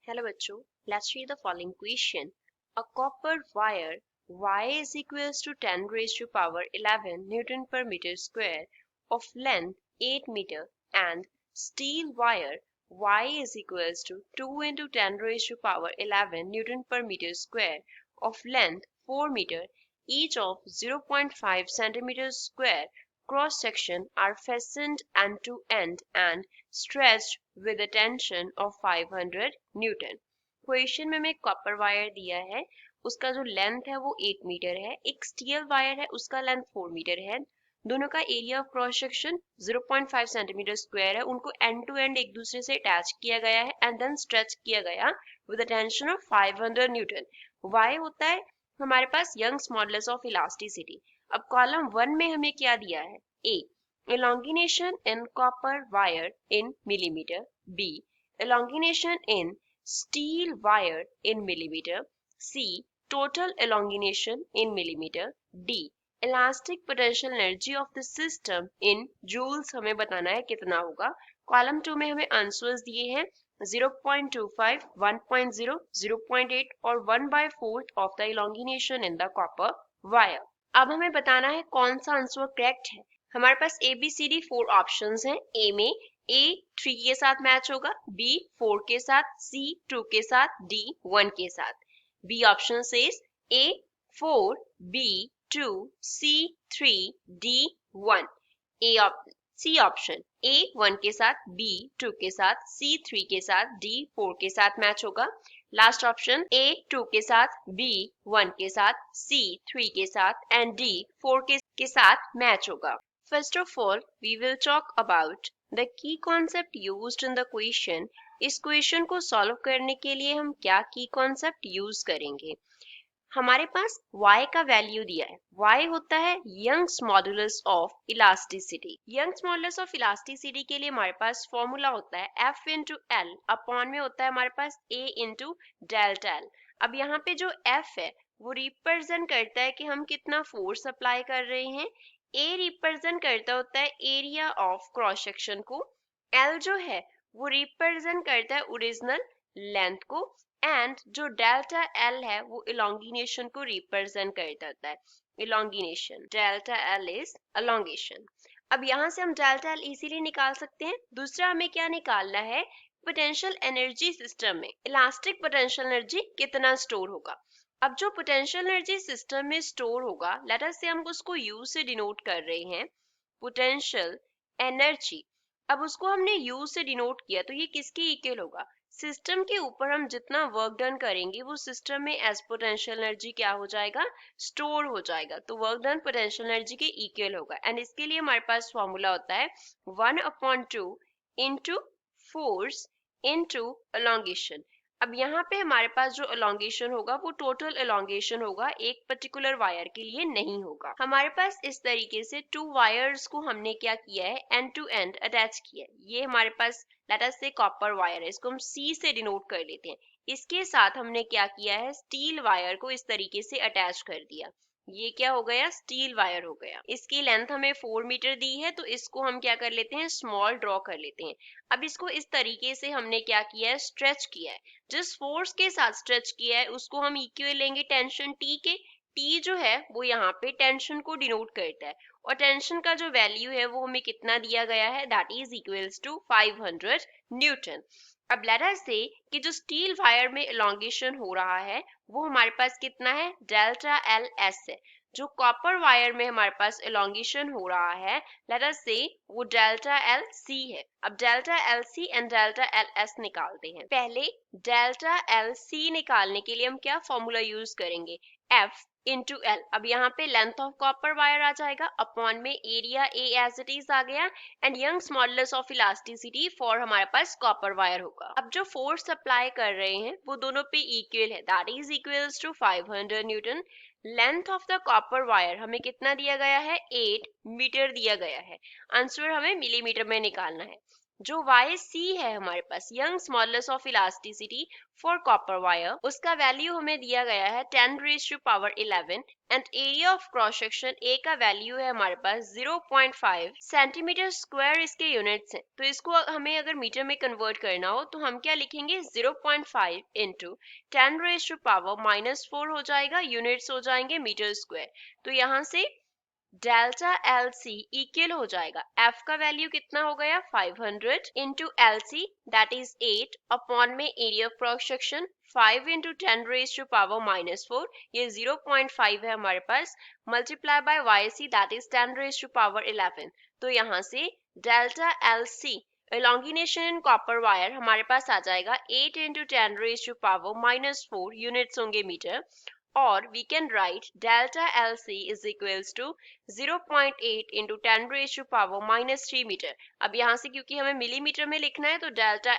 Hello बच्चों, let's read the following question. A copper wire Y is equals to 10 raised to power 11 Newton per meter square of length 8 meter and steel wire Y is equals to 2 into 10 raised to power 11 Newton per meter square of length 4 meter each of 0.5 centimeters square cross section are fastened end to end and stretched with a tension of 500 Newton. Question में हमें copper wire दिया है, उसका जो length है वो 8 metre है, एक स्टील वायर है उसका लेंथ 4 मीटर है, दोनों का area of cross section 0.5 centimetre square है, उनको एंड टू एंड एक दूसरे से अटैच किया गया है एंड देन स्ट्रेच किया गया with a tension of 500 newton. Y होता है हमारे पास यंग्स मॉडुलस ऑफ इलास्टिसिटी। अब कॉलम 1 में हमें क्या दिया है? ए elongation in copper wire in millimeter, b elongation in steel wire in millimeter, c total elongation in millimeter, d elastic potential energy of the system in joules हमें बताना है कितना होगा। कॉलम 2 में हमें आंसर्स दिए हैं 0.25, 1.0, 0.8 और 1/4 of the elongation in the copper wire। अब हमें बताना है कौन सा आंसर करेक्ट है। हमारे पास ABCD 4 ऑप्शंस हैं। ए में A 3 के साथ मैच होगा, B 4 के साथ, C 2 के साथ, D 1 के साथ। B option says A 4, B 2, C 3, D 1। C option A 1 के साथ, B 2 के साथ, C 3 के साथ, D 4 के साथ मैच होगा। लास्ट ऑप्शन A 2 के साथ, B 1 के साथ, C 3 के साथ एंड D 4 के साथ मैच होगा। First of all, we will talk about the key concept used in the question. इस क्वेश्चन को सॉल्व करने के लिए हम क्या की कॉन्सेप्ट यूज करेंगे? हमारे पास y का वैल्यू दिया है। y होता है Young's modulus of elasticity. Young's modulus of elasticity के लिए हमारे पास फॉर्मूला होता है F इंटू एल अपॉन में होता है हमारे पास A इंटू डेल्टा एल। अब यहाँ पे जो F है वो रिप्रेजेंट करता है कि हम कितना फोर्स अप्लाई कर रहे हैं। A रिप्रेजेंट करता होता है एरिया ऑफ क्रॉस सेक्शन को, L जो है वो रिप्रेजेंट करता है ओरिजिनल लेंथ को एंड जो डेल्टा L है वो इलोंगिनेशन को रिप्रेजेंट करता होता है। इलोंगिनेशन डेल्टा L इज एलोंगेशन। अब यहाँ से हम डेल्टा L इजीली निकाल सकते हैं। दूसरा हमें क्या निकालना है? पोटेंशियल एनर्जी सिस्टम में इलास्टिक पोटेंशियल एनर्जी कितना स्टोर होगा। अब जो पोटेंशियल एनर्जी सिस्टम में स्टोर होगा, लेट अस से हम उसको U से डिनोट कर रहे हैं, पोटेंशियल एनर्जी। अब उसको हमने U से डिनोट किया तो ये किसके इक्वल होगा? सिस्टम के ऊपर हम जितना वर्क डन करेंगे वो सिस्टम में एज पोटेंशियल एनर्जी क्या हो जाएगा? स्टोर हो जाएगा। तो वर्क डन पोटेंशियल एनर्जी के इक्वल होगा एंड इसके लिए हमारे पास फॉर्मूला होता है 1/2 इंटू फोर्स इंटू एलोंगेशन। अब यहाँ पे हमारे पास जो एलोंगेशन होगा वो टोटल एलोंगेशन होगा, एक पर्टिकुलर वायर के लिए नहीं होगा। हमारे पास इस तरीके से 2 वायर्स को हमने क्या किया है? एंड टू एंड अटैच किया है। ये हमारे पास लेट अस से कॉपर वायर है, इसको हम C से डिनोट कर लेते हैं। इसके साथ हमने क्या किया है? स्टील वायर को इस तरीके से अटैच कर दिया। ये क्या हो गया? स्टील वायर हो गया। इसकी लेंथ हमें 4 मीटर दी है तो इसको हम क्या कर लेते हैं? स्मॉल ड्रॉ कर लेते हैं। अब इसको इस तरीके से हमने क्या किया है? स्ट्रेच किया है। जिस फोर्स के साथ स्ट्रेच किया है उसको हम इक्वल लेंगे टेंशन T के। T जो है वो यहाँ पे टेंशन को डिनोट करता है और टेंशन का जो वैल्यू है वो हमें कितना दिया गया है? That is equals to 500 newton. अब लेट अस से कि जो स्टील वायर में एलोंगेशन हो रहा है वो हमारे पास कितना है? डेल्टा एल एस है। जो कॉपर वायर में हमारे पास एलोंगेशन हो रहा है लेट अस से वो डेल्टा एल सी है। अब delta L C and delta L S निकालते हैं। पहले डेल्टा एल सी निकालने के लिए हम क्या फॉर्मूला यूज करेंगे? F into L. अब यहाँ पे लेंथ ऑफ कॉपर वायर आ जाएगा अपॉन में area A as it is आ गया and Young's modulus of elasticity for हमारे पास कॉपर वायर होगा। अब जो फोर्स अप्लाई कर रहे हैं वो दोनों पे इक्वल है, that is equals to 500 newton. Length of the copper wire हमें कितना दिया गया है? 8 मीटर दिया गया है। आंसर हमें मिलीमीटर में निकालना है। जो YC है हमारे पास, Young smallness of elasticity for copper wire, उसका वैल्यू हमें दिया गया है 10⁻11 and area of cross section A का वैल्यू है हमारे पास 0.5 सेंटीमीटर स्क्वायर इसके यूनिट्स हैं। तो इसको हमें अगर मीटर में कन्वर्ट करना हो तो हम क्या लिखेंगे, 0.5 इंटू 10⁻⁻4 हो जाएगा, यूनिट्स हो जाएंगे मीटर स्क्वायर। तो यहाँ से डेल्टा एल सी इक्वल हो जाएगा, एफ का वैल्यू कितना हो गया 500 into L C that is 8 upon में area of cross section 5 into 10⁻⁻4, ये 0.5 है हमारे पास, multiply by Y C that is 10⁻11। तो यहाँ से delta L C elongation in copper wire हमारे पास आ जाएगा 8 इंटू 10⁻⁻4 यूनिट्स होंगे मीटर, और we can write delta LC is equals to 0.8 into 10⁻³ metre. अब यहाँ से क्योंकि हमें मिलीमीटर में लिखना है तो डेल्टा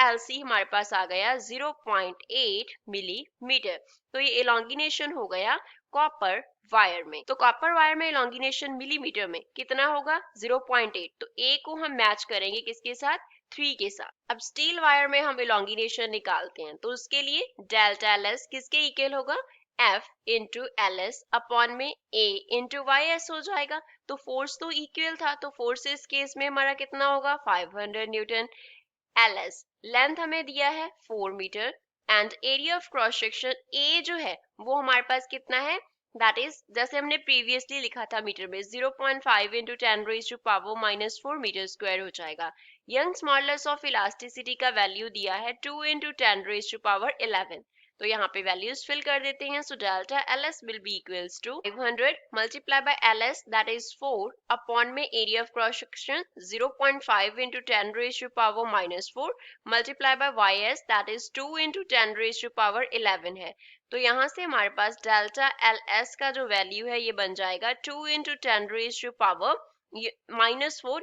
LC हमारे पास आ गया 0.8 मिलीमीटर। तो ये एलोंगिनेशन हो गया कॉपर वायर में। तो कॉपर वायर में एलोंगिनेशन मिलीमीटर में कितना होगा 0.8। तो A को हम मैच करेंगे किसके साथ, 3 के साथ। अब स्टील वायर में हम एलोंगिनेशन निकालते हैं, तो उसके लिए डेल्टा एल एस किसके इक्वल होगा, F into L S upon में A इंटू वाई एस हो जाएगा। तो फोर्स तो इक्वल था, तो फोर्स इस केस में हमारा कितना होगा 500 न्यूटन। एल एस लेंथ हमें दिया है 4 metre and area of cross section A जो है वो हमारे पास कितना है, दैट इज जैसे हमने प्रीवियसली लिखा था मीटर में 0.5 इंटू 10⁻⁻4 मीटर स्क्वायर हो जाएगा। यंग स्मॉलनेस ऑफ इलास्टिसिटी का वैल्यू दिया है 2 इंटू 10⁻11। तो यहाँ पे वैल्यूज फिल कर देते हैं। So delta L S will be equals to 500 multiply by L S that is 4 upon में area of cross section 0.5 into 10⁻⁻4 multiply by Y S that is 2 into 10⁻11 है। तो यहाँ से हमारे पास डेल्टा एल एस का जो वैल्यू है ये बन जाएगा 2 इंटू 10⁻⁻4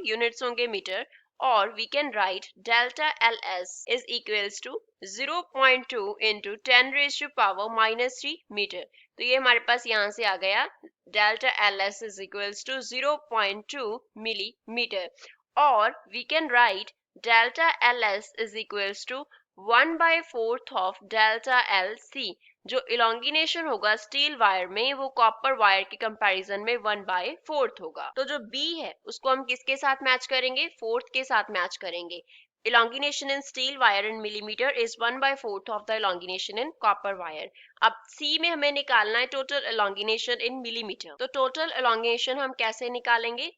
यूनिट्स होंगे मीटर, और we can write delta ls is equals to 0.2 into 10⁻³ metre. तो ये हमारे पास यहाँ से आ गया delta ls is equals to 0.2 millimetre, और we can write delta ls is equals to 1/4 of delta lc। जो इलोंगिनेशन होगा स्टील वायर में वो कॉपर वायर के कंपैरिजन में 1/4 होगा। तो जो B है उसको हम किसके साथ मैच करेंगे, 4th के साथ मैच करेंगे। elongation in steel wire in millimeter is 1/4 of the elongation in copper wire। अब C में हमें निकालना है total elongation in millimeter। तो total elongation हम कैसे निकालेंगे,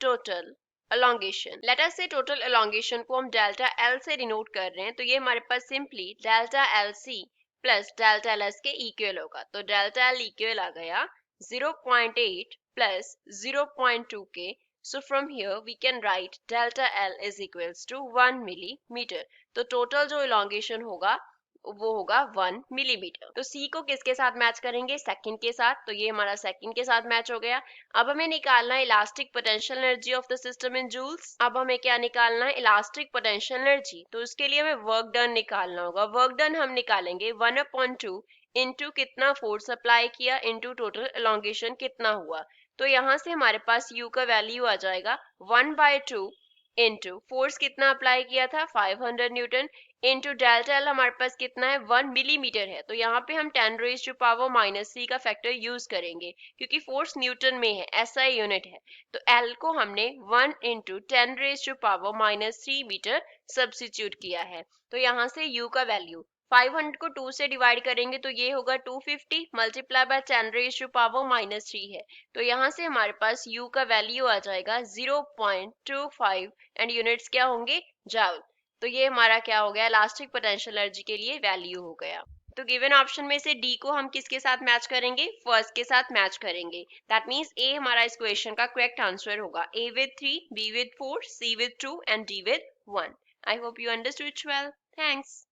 total elongation, let us say total elongation को हम डेल्टा L से डिनोट कर रहे हैं, तो ये हमारे पास simply delta LC plus delta L S के इक्वल होगा। तो डेल्टा एल इक्वल आ गया 0.8 प्लस 0.2 के। So from here we can write delta L is equals to 1 millimetre. तो टोटल जो इलोंगेशन होगा वो होगा 1 मिलीमीटर। तो सी को किसके साथ मैच करेंगे, सेकंड के साथ। तो ये हमारा सेकंड के साथ मैच हो गया। अब हमें निकालना है elastic potential energy of the system in joules. अब हमें क्या निकालना है, इलास्टिक पोटेंशियल एनर्जी। तो उसके लिए हमें वर्क डन निकालना होगा। वर्क डन हम निकालेंगे 1/2 इंटू कितना फोर्स अप्लाई किया इंटू टोटल एलोंगेशन कितना हुआ। तो यहाँ से हमारे पास U का वैल्यू आ जाएगा 1/2 इंटू फोर्स कितना अप्लाई किया था 500 न्यूटन इंटू डेल्टा एल हमारे पास कितना है 1 मिलीमीटर है। तो यहाँ पे हम 10⁻³ का फैक्टर यूज करेंगे क्योंकि फोर्स न्यूटन में है, SI यूनिट है। तो L को हमने 1 इंटू 10⁻³ मीटर सब्स्टिट्यूट किया है। तो यहाँ से U का वैल्यू 500 को 2 से डिवाइड करेंगे तो ये होगा 250 मल्टीप्लाई बाय 10⁻³ है। तो यहाँ से हमारे पास U का वैल्यू आ जाएगा 0.25 एंड यूनिट्स क्या होंगे, जूल। तो ये हमारा क्या हो गया, इलास्टिक पोटेंशियल एनर्जी के लिए वैल्यू हो गया। तो गिवन ऑप्शन में से डी को हम किसके साथ मैच करेंगे, फर्स्ट के साथ मैच करेंगे। दैट मीन्स ए हमारा इस क्वेश्चन का करेक्ट आंसर होगा। A with 3, B with 4, C with 2 and D with 1। I hope you understood well. Thanks.